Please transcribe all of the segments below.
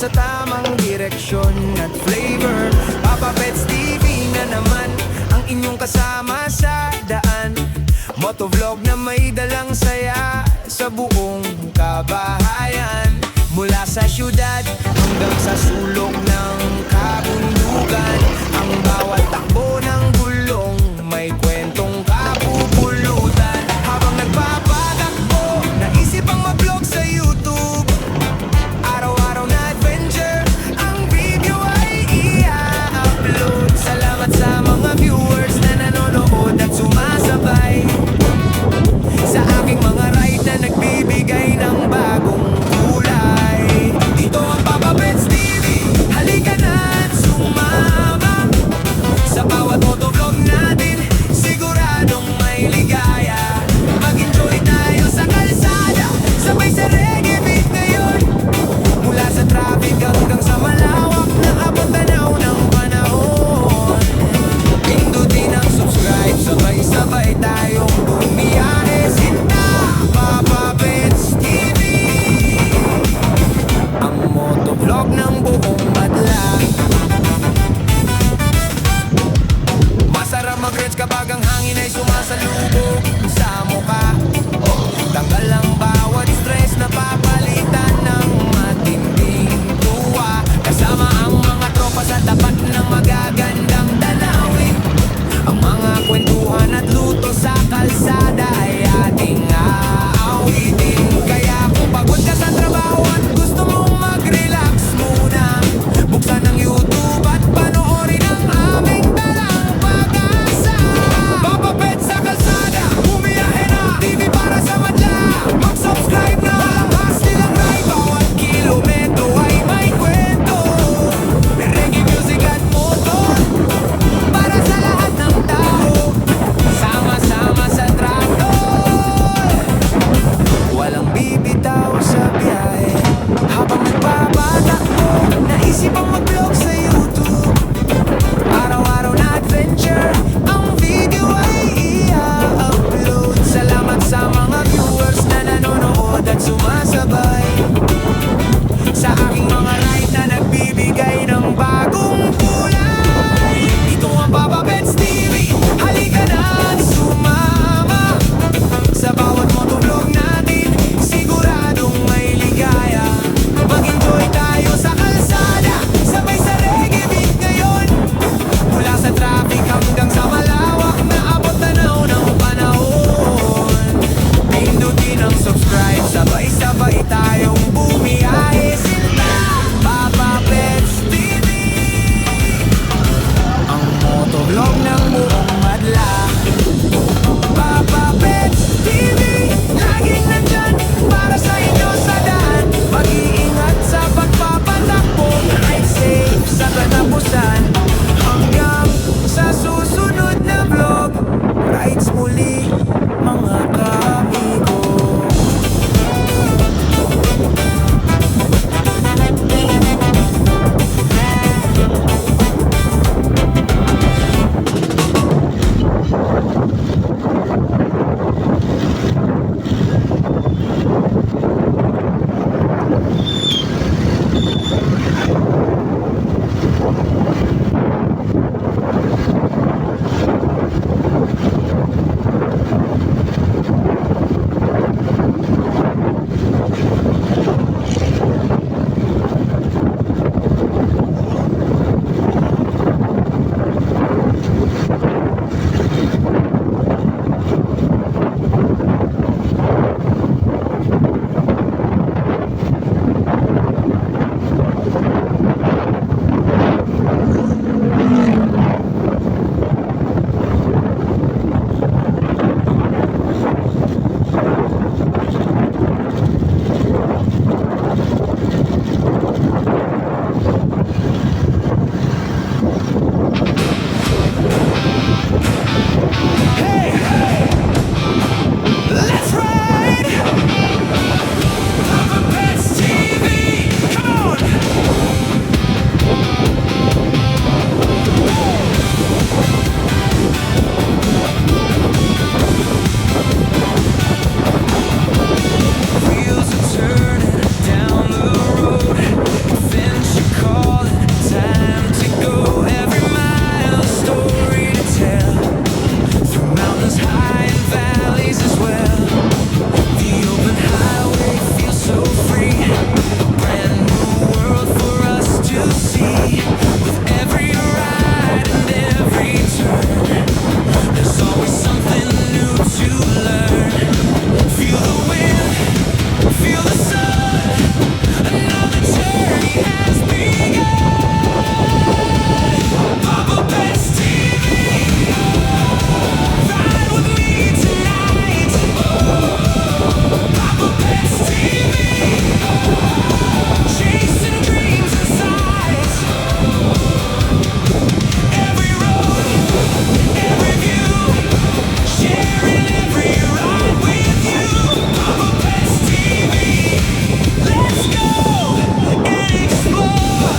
sa tamang direksyon at flavor. Papa Pets TV na naman ang inyong kasama sa daan. Motovlog na may dalang saya sa buong kabahayan. Mula sa syudad hanggang sa sulok ng kabundukan, ang bawat takbo ng gulong may kwentong kapupulutan. Habang nagpapatakbo, naisip ang mag-vlog sa YouTube. Araw-araw na adventure, ang video ay i-upload. Salamat sa mga viewers na nanonood at sumasabay sa aking mga ride na nagbibigay ng bagong kulay. Dito ang Papa Pets TV, halika na at sumama sa bawat motovlog natin, siguradong may ligaya. Mag-enjoy tayo sa kalsada, sabay sa reggae beat ngayon. Mula sa traffic hanggang sa malawak na abot-tanaw ng panahon. Pindutin ang subscribe, sabay-sabay tayong bumiyahe. Sinta Papa Pets TV, ang motovlog ng buong madla. Masarap mag-rides kapag ang hangin ay sumasalubog sa mukha. Tanggal ang bawat stress na papalitan ng matinding tuwa. Kasama ang mga tropa sa tapat ng magagandang tanawin. Ang mga kwentuhan at luto sa kalsada ay ating aawitin. Kaya kung pagod ka sa trabaho at gusto mong mag-relax muna, buksan ang YouTube at panoorin ang aming dalang pag-asa. Papa Pets sa kalsada, bumiyahe na, TV para sa madla. Mag-subscribe na, lakas nilang ride. Bawat kilometro ay may kwento, may reggae music at motor para sa lahat ng tao. Sama-sama sa traffic, With every ride and every turn, there's always something new to learn. Feel the wind, feel the sun. Another journey has begun. Papa Pets TV, ride with me tonight. Papa Pets TV, chasing dreams and sights. Every road, every view, sharing every ride with you. Papa Pets TV, let's go and explore.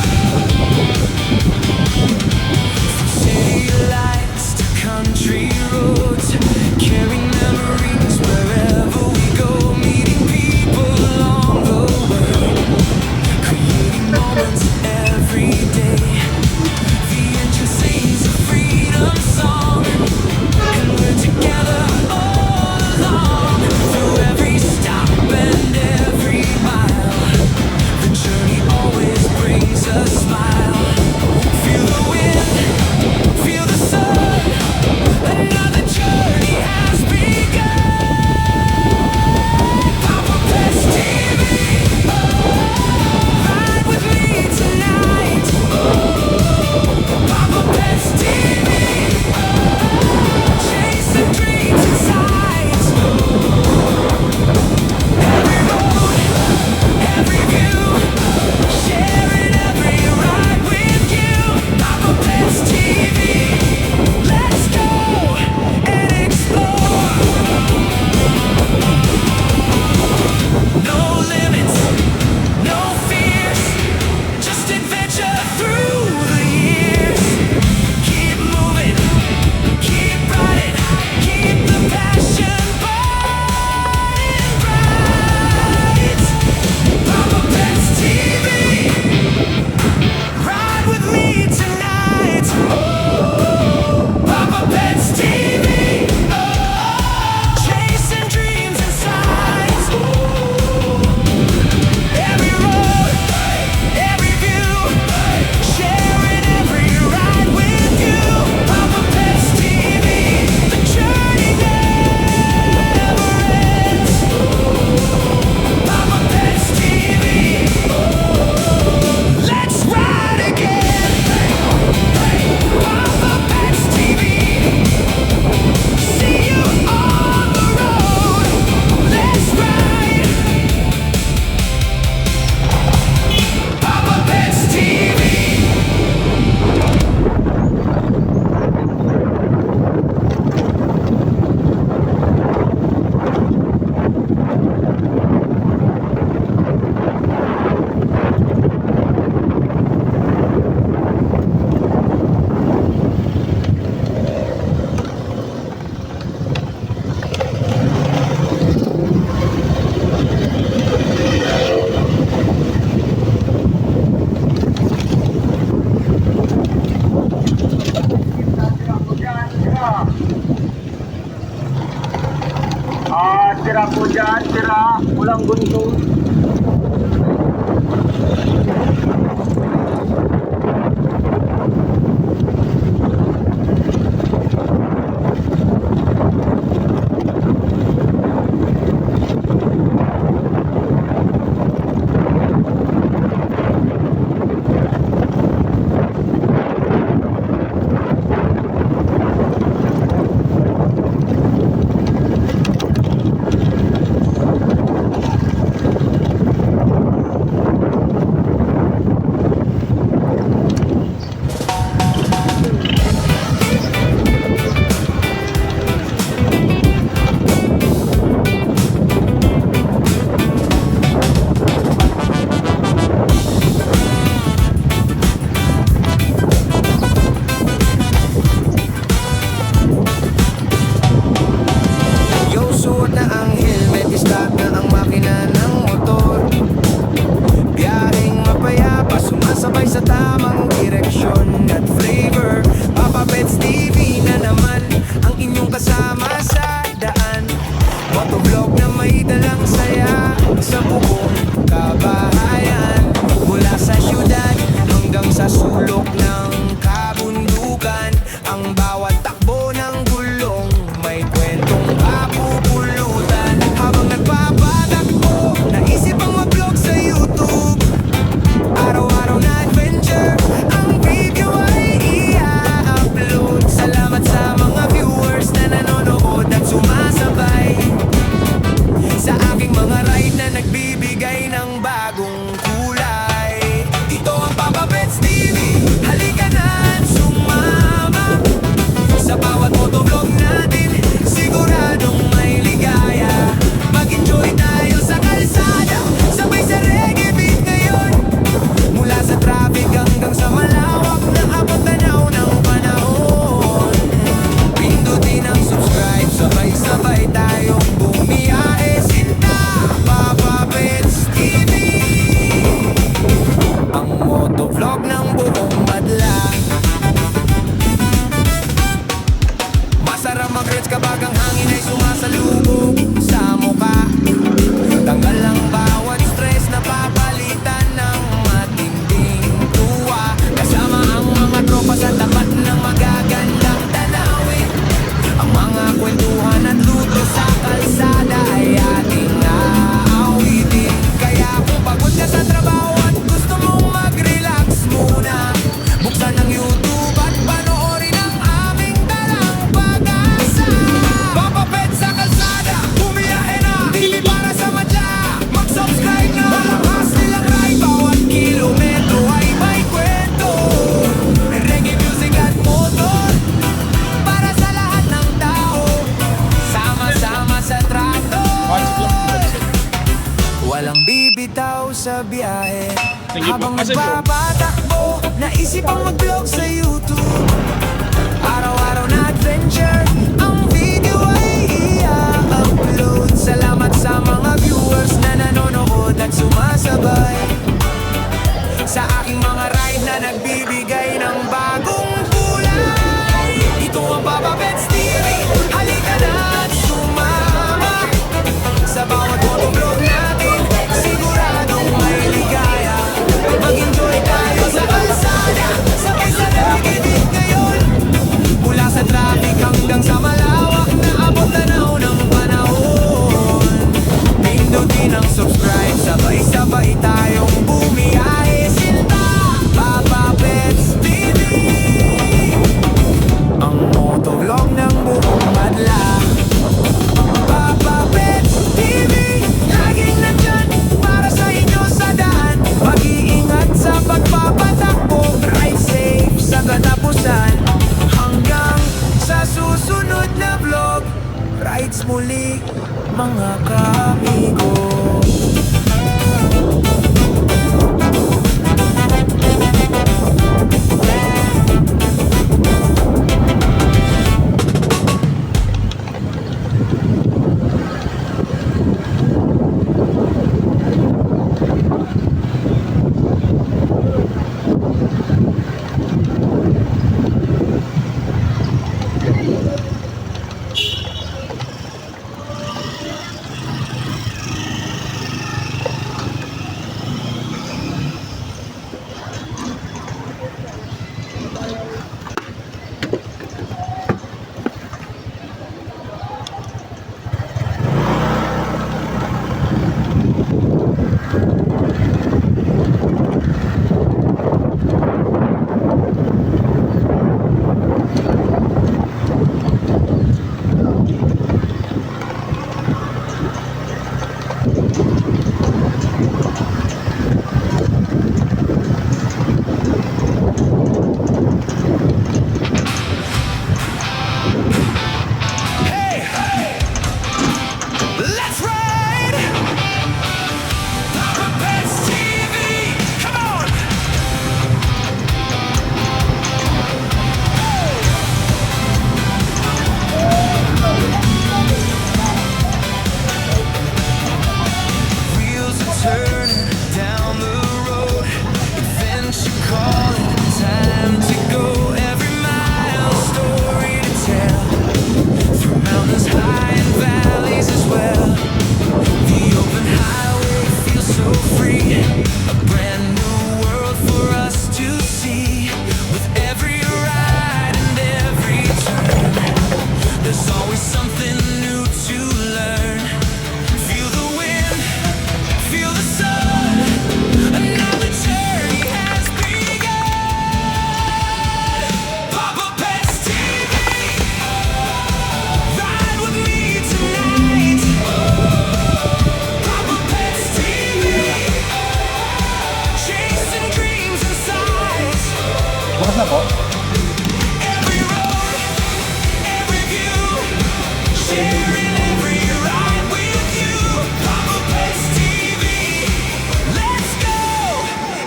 From city lights to country roads, carrying memories wherever we go, meeting people along the way, creating moments every day. The engine sings a freedom song, and we're together all along. Through every stop and every mile, the journey always brings a smile. Feel the wind, feel the sun. Another journey has begun. Papa Pets TV, ride with me tonight. Papa Pets TV, chasing dreams and sights. Every road, every view, sharing every ride with you. Papa Pets TV, let's go and explore. No limits, no fears, just adventure through the years. Keep moving, keep riding, keep the passion burning bright. Papa Pets TV, ride with me tonight. Papa Pets TV, chasing dreams and sights. Every road, every view, sharing every ride with you. Papa Pets TV, the journey never ends. Papa Pets TV, let's ride again. Papa Pets TV, see you on the road. Let's ride. Papa Pets TV. Tira po dyan, tira, walang gunto. Nagpapatakbo, naisip ang mag-vlog sa YouTube. Araw-araw na adventure, ang video ay i-upload. Salamat sa mga viewers na nanonood at sumasabay sa aking mga ride na nagbibigay ng bagong kulay. Ito ang Papa Pets TV, halika na at sumama sa bawat motovlog natin, siguradong may ligaya. Mag-enjoy tayo sa kalsada, sabay sa nakikinig ngayon. Mula sa traffic hanggang sa malawak na abot tanaw ng panahon. Pindutin ang subscribe, sabay-sabay tayong bumiyahe. Sinta, Papa Pets TV, ang motovlog ng buong madla. Papa Pets TV, laging nandyan para sa inyo sa daan. Mag-iingat sa pagpapatakbo, ride safe sa katapusan. Hanggang sa susunod na vlog, rides muli mga kamigo. Let's ride! Papa Pets TV, come on! Wheels are turning down the road, adventure calling, time to go. Every mile, story to tell, through mountains high and valleys as well. The open highway feels so free, a brand new world for us to see. With every ride and every turn, there's always something new to learn. Feel the wind, feel the sun, another journey has begun. Papa Pets TV, ride with me tonight. Papa Pets TV, chasing dreams and sights. Every road, every view, sharing every ride with you. Papa Pets TV, let's go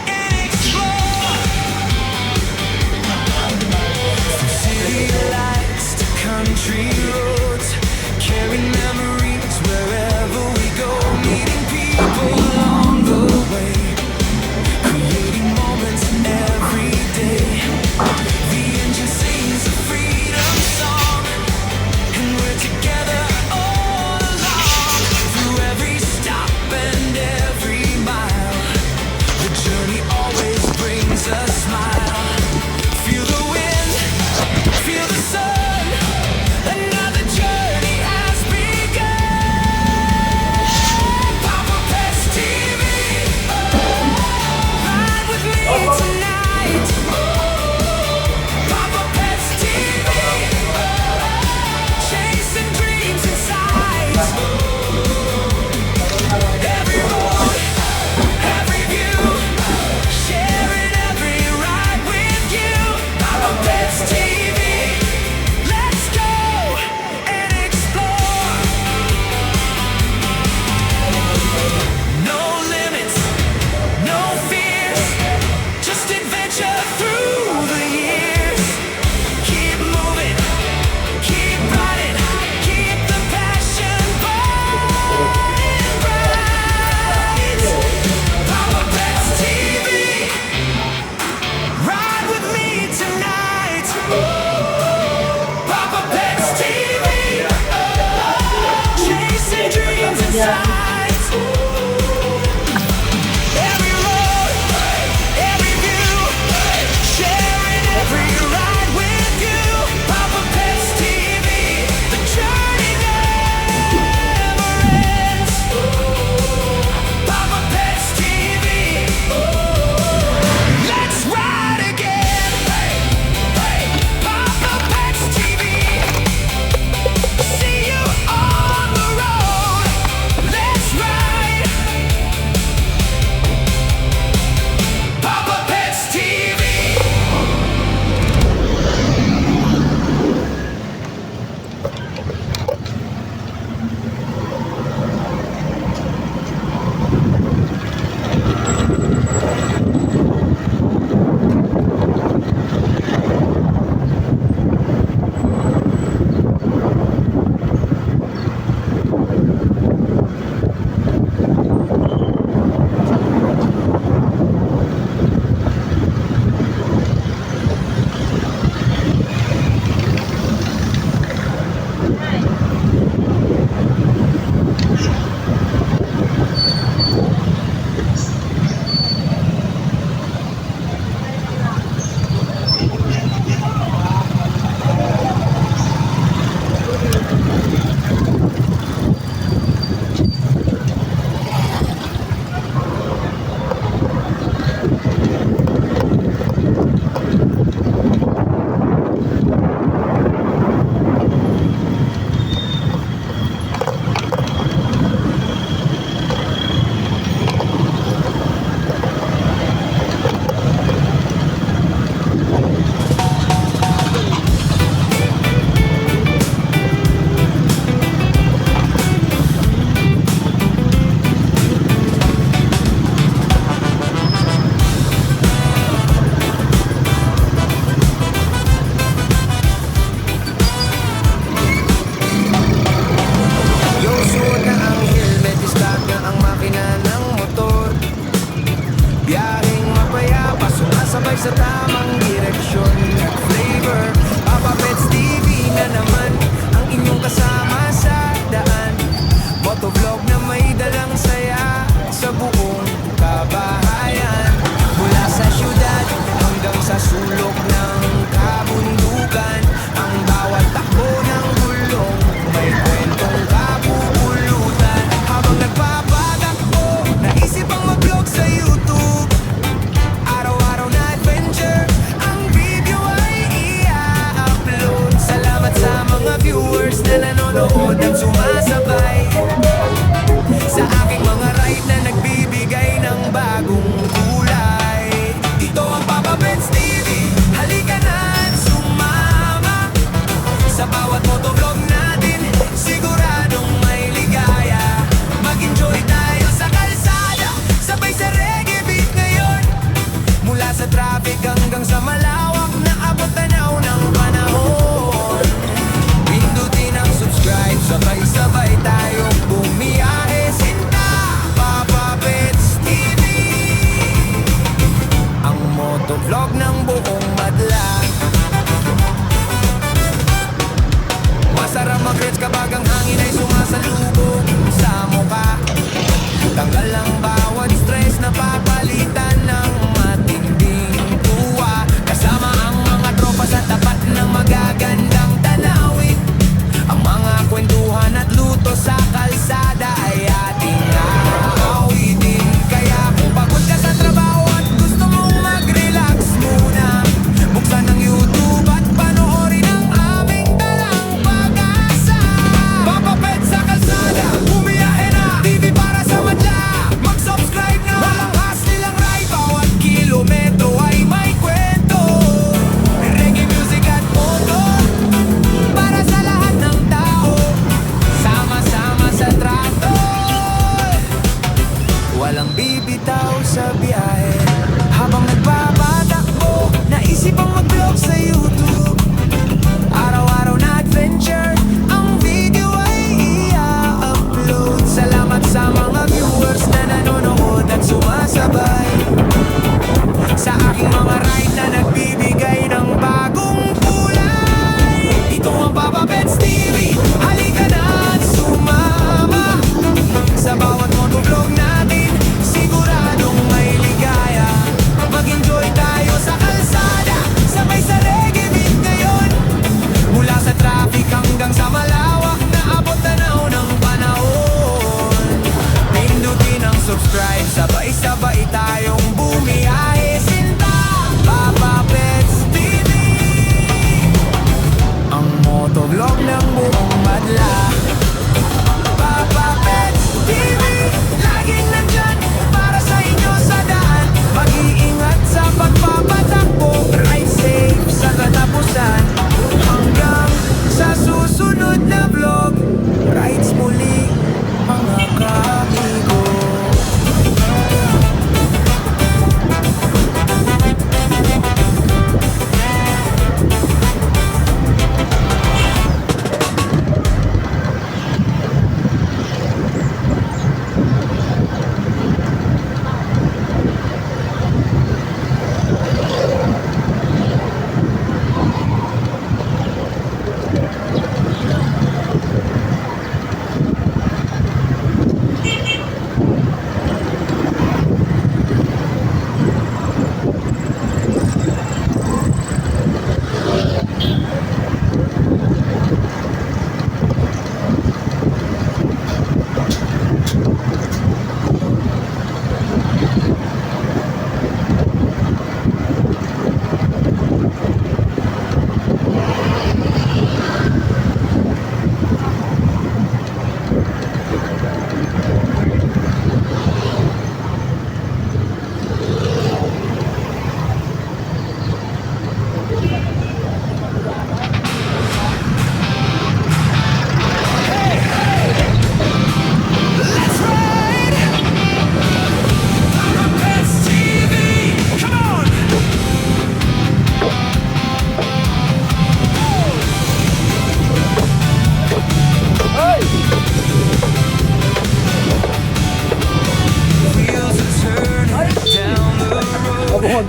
and explore. From city lights to country roads, carrying memories wherever we go. Meeting people along the way, creating moments every day. Papa Pets TV, chasing dreams and sights. Every road, every view, sharing every ride with you. Papa Pets TV, the journey never ends. Papa Pets TV, let's ride again. Papa Pets TV, see you on the road. Let's ride. Papa Pets TV. Yung suot na ang helmet, start na ang makina ng motor. Biyaheng mapayapa, sumasabay sa tamang direksyon at flavor. Papa Pets TV na naman ang inyong kasama sa daan. Motovlog na may dalang saya sa buong kabahayan. Mula sa syudad hanggang sa sulok ng kabundukan, ang bawat takbo ng gulong may kwentong kapupulutan. Habang nagpapatakbo, naisip ang mag-vlog sa YouTube. Araw-araw na adventure, ang video ay i-upload. Salamat sa mga viewers na nanonood at sumasabay sa aking mga ride na nagbibigay ng bagong kulay. Ito ang Papa Pets TV, halika na at sumama. Sa bawat motovlog natin, siguradong may ligaya. Mag-enjoy tayo sa kalsada, sabay sa reggae beat ngayon. Mula sa traffic hanggang sa malawak na abot tanaw ng panahon. Pindutin ang subscribe, sabay-sabay tayong bumiyahe. Sinta, Papa Pets TV, ang motovlog ng buong madla. Masarap mag-reach kapag ang hangin ay sumasalubong sa mukha. Tanggal ang bawat stress na papalitan ng matinding tuwa. Kasama ang mga tropa sa tapat ng magagandang tanawin. Ang mga kwentuhan at luto sa kalsada ay ating aawitin. Kaya kung pagod ka sa trabaho at gusto mong mag-relax muna, buksan ang YouTube at panoorin ang aming dalang pag-asa. Papa Pets sa kalsada, bumiyahe na. TV para sa madla, mag-subscribe na. Walang hassle lang ride, bawat kilometro ay may kwento. Reggae music at motor, para sa lahat ng tao. Sama-sama sa trato, walang bibitaw sa biyahe. Habang nagpapatakbo, naisip ang mag-vlog sa YouTube. Araw-araw na adventure, ang video ay i-upload. Salamat sa mga viewers na nanonood at sumasabay sa aking mga ride na nagbibigay ng bagong kulay.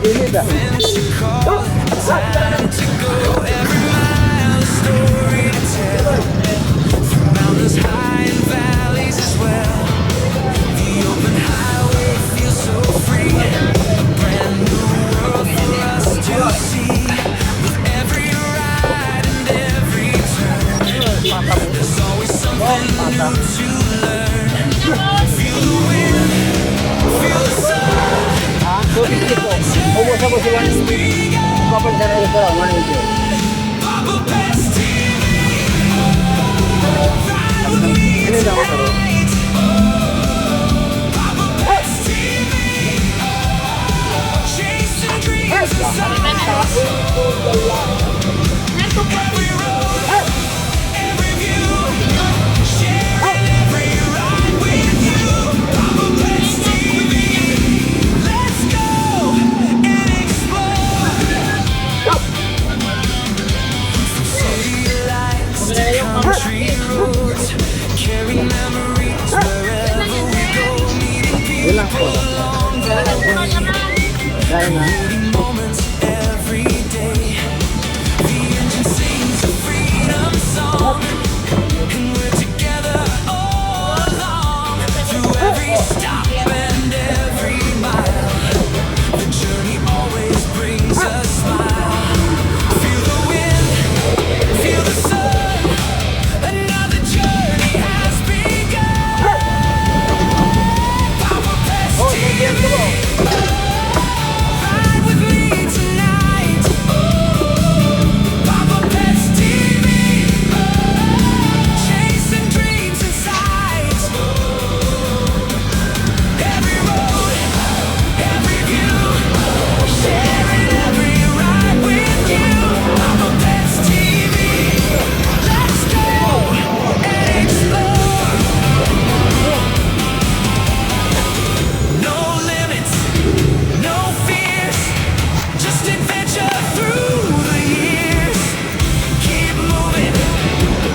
Pilit ah. Finish your call, time to go. Every mile a story to tell. Through mountains high and valleys as well. The open highway feels so free. A brand new world for us to see. With every ride and every turn, there's always something new to learn. Feel the wind, feel the sun. Ubus ako sila ng kapal sa restaurant. Ano ito? Papa Pets TV. Ride with me tonight. Papa Pets TV. Chasing dreams and sights. Every road, every view. Sharing every ride with you. Papa Pets TV. Let's go and explore. City lights to country roads, carry memories wherever we go, meeting people along the way, creating moments every day. The engine sings a freedom song, and we're together all along, through every stop and every mile. The journey always brings a smile. Feel the wind, feel the sun. Another journey has begun. Papa Pets TV. Ride with me tonight. Papa Pets TV. Chasing dreams and sights. Every road, every view. Sharing every ride with you. Papa Pets TV. Let's go and explore. No limits, no fears. Just adventure through the years. Keep moving,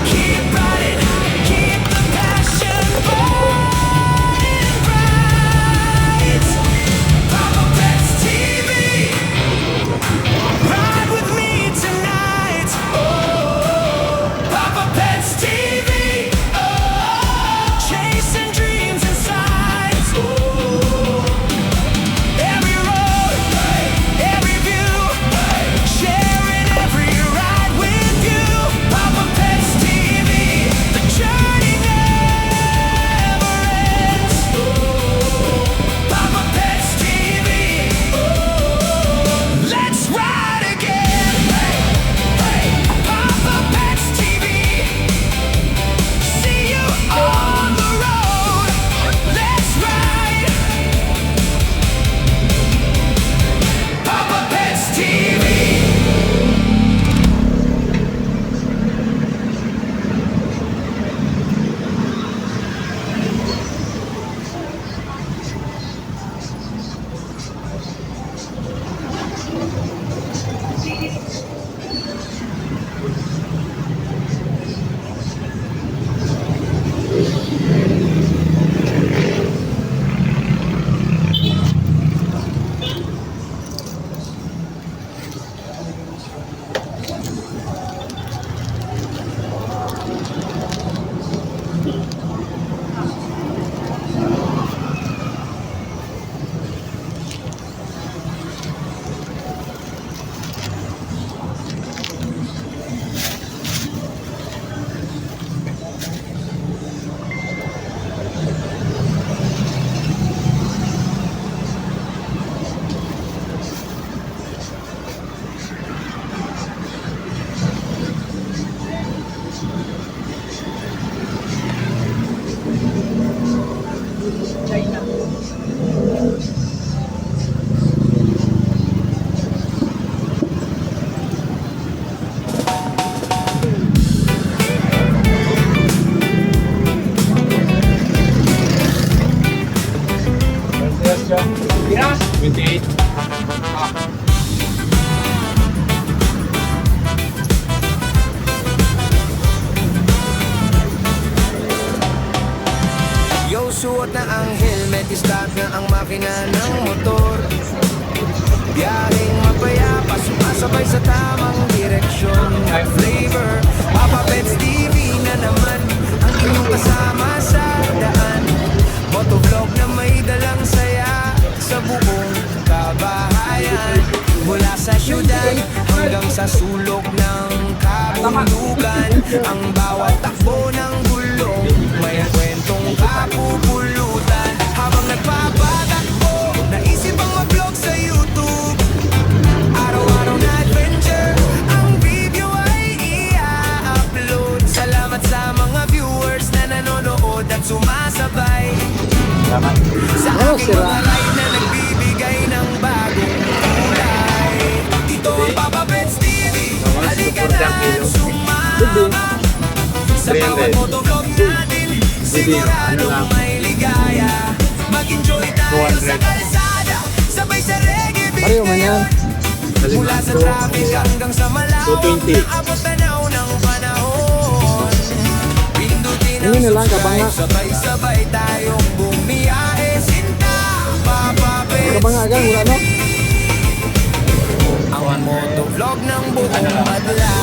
keep riding, keep the passion burning bright. Papa Pets TV. Ride with me tonight. Oh, Papa Pets TV. Oh, chasing dreams and sights. Oh, every road, every view, sharing every ride with you. Papa Pets TV. The journey never ends. Oh, Papa Pets TV. Let's ride again. Papa Pets TV. See you on the road. Let's ride. Papa Pets TV. Pinas? 28. Yo, suot na ang helmet, start na ang makina ng motor. Biyahe sabay sa tamang direksyon at flavor. Papa Pets TV na naman ang inyong kasama sa daan. Motovlog na may dalang saya sa buong kabahayan. Mula sa syudad hanggang sa sulok ng kabundukan, ang bawat takbo ng gulong may kwentong kapupulutan. Habang nagpapatakbo, naisip ang mag-vlog sa YouTube. Araw-araw na adventure, ang video ay i-upload. Salamat sa mga viewers na nanonood at sumasabay sa aking mga ride na nagbibigay ng bagong kulay. Dito ang Papa Pets TV, halika na sumama. Sa bawat motovlog natin, siguradong may ligaya. Mag-enjoy tayo sa kalsada, sabay sa reggae beat ngayon. Mula sa traffic hanggang sa malawak na abot tanaw ng panahon. Pindutin ang subscribe, sabay-sabay tayong bumiyahe. Sinta, Papa Pets TV, ang motovlog ng buong madla.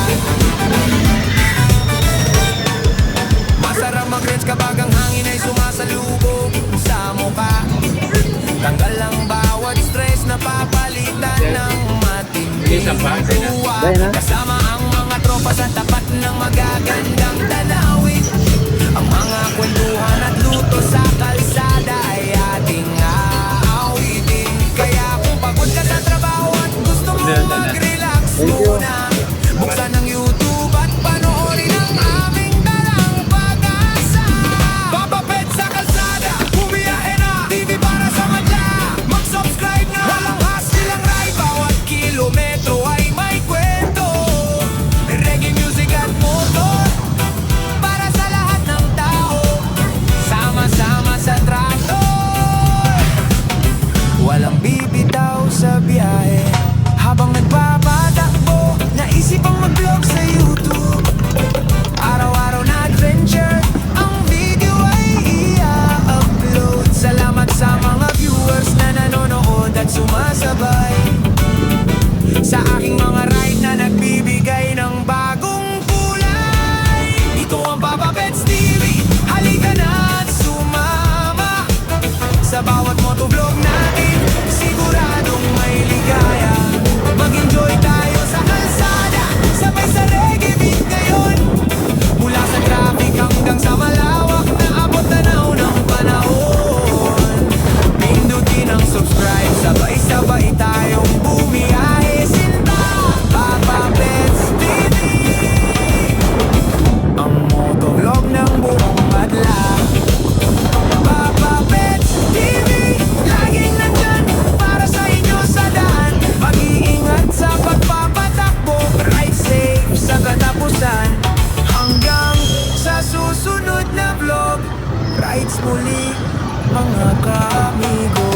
Masarap mag-reds kapag ang hangin ay sumasalubong sa mukha. Tanggal ang bawat stress na papalitan ng matinding tuwa. Kasama ang mga tropa sa tapat ng magagandang tanawin. Ang mga kwentuhan at luto sa kalsada ay ating aawitin. Kaya kung pagod ka sa trabaho at gusto mo mag-relax muna, buksan ang YouTube at panoorin ang aming dalang pag-asa. Papa Pets sa kalsada, bumiyahe na, TV para sa madla. Mag-subscribe na, walang hassle ang ride. Bawat kilometro ay may kwento, reggae music at motor, para sa lahat ng tao. Sama-sama sa traktor, walang bibitaw sa biyahe. Habang nagpapatakbo, naisip ang mag-vlog sa YouTube. Araw-araw na adventure, ang video ay i-upload. Salamat sa mga viewers na nanonood at sumasabay sa aking mga ride na nagbibigay ng bagong kulay. Ito ang Papa Pets TV, halika na at sumama. Sa bawat motovlog natin, siguradong may ligaya. Mag-enjoy tayo sa kalsada, sabay sa reggae beat ngayon. Mula sa traffic hanggang sa malawak na abot tanaw ng panahon. Pindutin ang subscribe, sabay-sabay tayong bumiyahe. Sinta, Papa Pets TV, ang motovlog ng buong madla. Papa Pets TV, laging nandyan para sa inyo sa daan. Mag-iingat sa pagpapatakbo, ride safe sa katapusan. Hanggang sa susunod na vlog, rides muli mga kaamigo.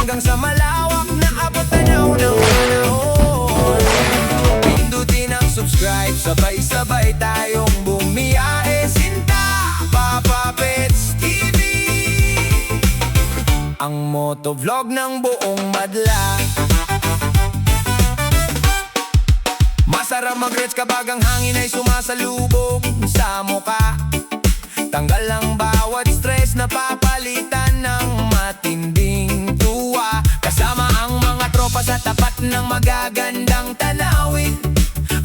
hanggang sa malawak na abot tanaw ng panahon. Pindutin ang subscribe, sabay-sabay tayong bumiyahe. Sinta, Papa Pets TV, ang motovlog ng buong madla. Masarap mag-reds kapag ang hangin ay sumasalubong sa muka. Tanggal ang bawat stress na papalitan ng matinding tuwa. Kasama ang mga tropa sa tapat ng magagandang tanawin.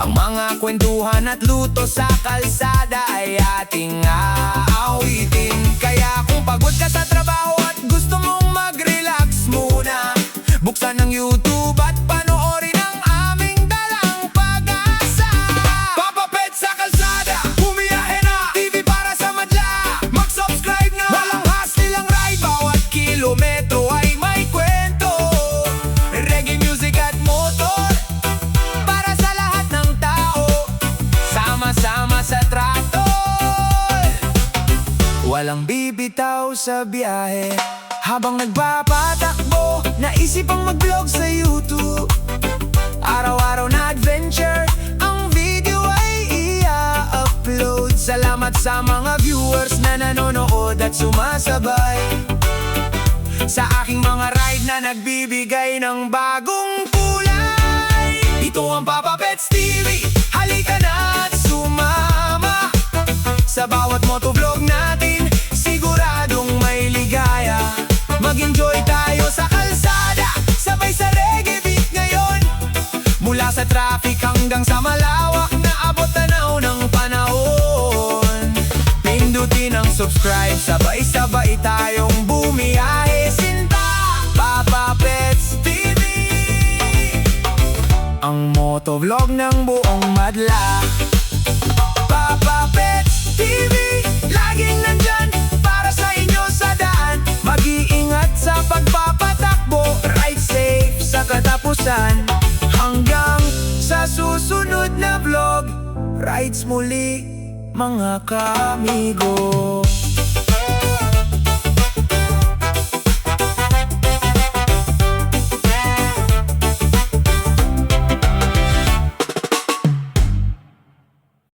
Ang mga kwentuhan at luto sa kalsada ay ating aawitin. Kaya kung pagod ka sa trabaho at gusto mong mag-relax muna, buksan ang YouTube at panoorin ang aming dalang pag-asa. Papa Pets sa kalsada, bumiyahe na, TV para sa madla. Mag-subscribe na, walang hassle ang ride. Bawat kilometro ay may kwento, reggae music at motor, para sa lahat ng tao, sama-sama sa trato. Walang bibitaw sa biyahe, habang nagpapatakbo, naisip ang mag-vlog sa YouTube. Araw-araw na adventure, ang video ay i-upload. Salamat sa mga viewers na nanonood at sumasabay sa aking mga ride na nagbibigay ng bagong kulay. Ito ang Papa Pets TV, halika na at sumama sa bawat motovlog natin, siguradong may ligaya. Mag-enjoy tayo sa kalsada, sabay sa reggae beat ngayon. Mula sa traffic hanggang sa malawak na abot tanaw ng panahon. Pindutin ang subscribe, sabay-sabay tayong bumiyahe. Sinta, Papa Pets TV, ang motovlog ng buong madla. Papa Pets TV, laging nandyan para sa inyo sa daan. Mag-iingat sa pagpapatakbo, ride safe sa katapusan. Hanggang sa susunod na vlog, rides muli mga kaamigo.